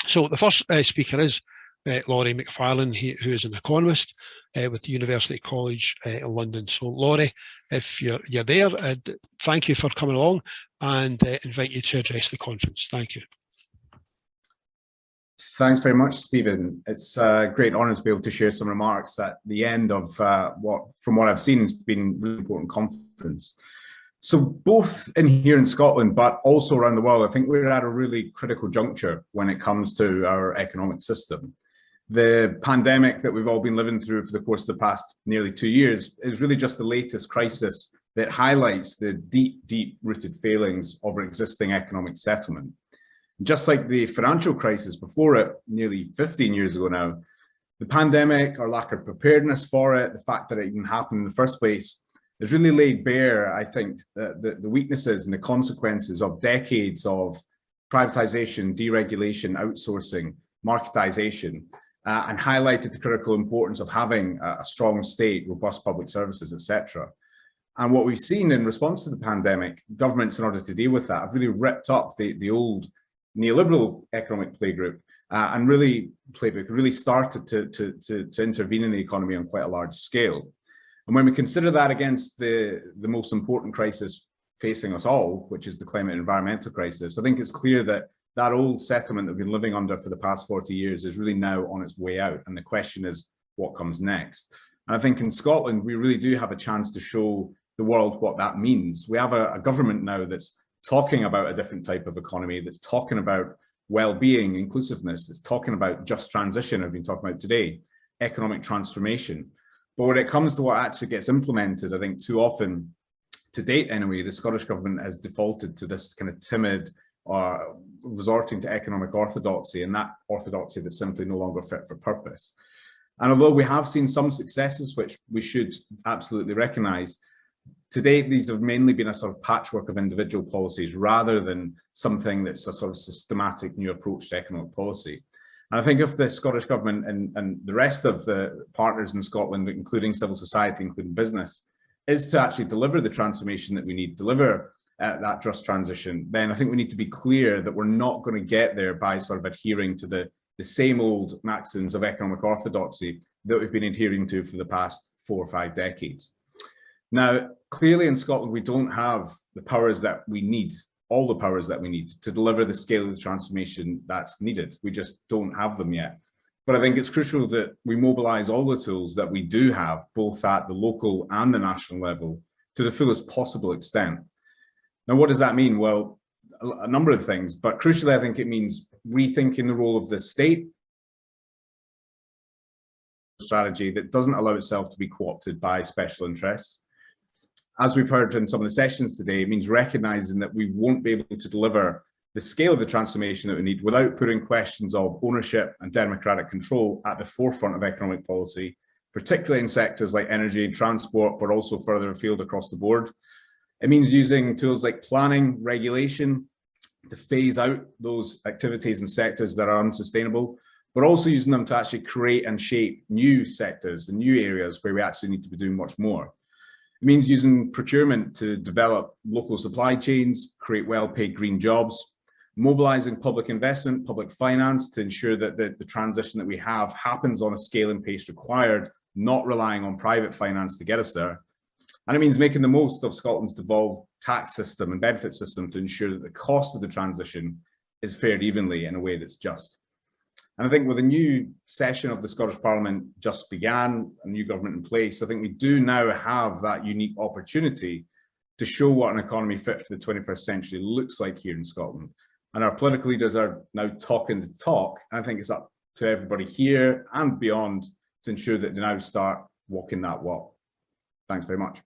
So the first speaker is Laurie Macfarlane, who is an economist with the University College in London. So Laurie, if you're there, thank you for coming along, and invite you to address the conference. Thank you. Thanks very much, Stephen. It's a great honour to be able to share some remarks at the end of from what I've seen, has been a really important conference. So both here in Scotland, but also around the world, I think we're at a really critical juncture when it comes to our economic system. The pandemic that we've all been living through for the course of the past nearly 2 years is really just the latest crisis that highlights the deep, deep-rooted failings of our existing economic settlement. Just like the financial crisis before it, nearly 15 years ago now, the pandemic, our lack of preparedness for it, the fact that it even happened in the first place, has really laid bare, I think, the weaknesses and the consequences of decades of privatization, deregulation, outsourcing, marketization, and highlighted the critical importance of having a strong state, robust public services, etc. And what we've seen in response to the pandemic, governments, in order to deal with that, have really ripped up the old neoliberal economic playgroup and really started to intervene in the economy on quite a large scale. And when we consider that against the most important crisis facing us all, which is the climate and environmental crisis, I think it's clear that that old settlement that we've been living under for the past 40 years is really now on its way out. And the question is, what comes next? And I think in Scotland, we really do have a chance to show the world what that means. We have a government now that's talking about a different type of economy, that's talking about well-being, inclusiveness, that's talking about just transition, I've been talking about today, economic transformation. But when it comes to what actually gets implemented, I think too often, to date anyway, the Scottish Government has defaulted to this kind of timid resorting to economic orthodoxy, and that orthodoxy that's simply no longer fit for purpose. And although we have seen some successes, which we should absolutely recognise, to date, these have mainly been a sort of patchwork of individual policies rather than something that's a sort of systematic new approach to economic policy. And I think if the Scottish Government and the rest of the partners in Scotland, including civil society, including business, is to actually deliver the transformation that we need, deliver that just transition, then I think we need to be clear that we're not going to get there by sort of adhering to the same old maxims of economic orthodoxy that we've been adhering to for the past 4 or 5 decades. Now, clearly in Scotland, we don't have the powers that we need, all the powers that we need to deliver the scale of the transformation that's needed. We just don't have them yet. But I think it's crucial that we mobilise all the tools that we do have, both at the local and the national level, to the fullest possible extent. Now, what does that mean? Well, a number of things, but crucially, I think it means rethinking the role of the state strategy that doesn't allow itself to be co-opted by special interests. As we've heard in some of the sessions today, it means recognising that we won't be able to deliver the scale of the transformation that we need without putting questions of ownership and democratic control at the forefront of economic policy, particularly in sectors like energy and transport, but also further afield across the board. It means using tools like planning, regulation to phase out those activities and sectors that are unsustainable, but also using them to actually create and shape new sectors and new areas where we actually need to be doing much more. It means using procurement to develop local supply chains, create well-paid green jobs, mobilising public investment, public finance to ensure that the transition that we have happens on a scale and pace required, not relying on private finance to get us there. And it means making the most of Scotland's devolved tax system and benefit system to ensure that the cost of the transition is fared evenly in a way that's just. And I think with a new session of the Scottish Parliament just began, a new government in place, I think we do now have that unique opportunity to show what an economy fit for the 21st century looks like here in Scotland. And our political leaders are now talking the talk. And I think it's up to everybody here and beyond to ensure that they now start walking that walk. Thanks very much.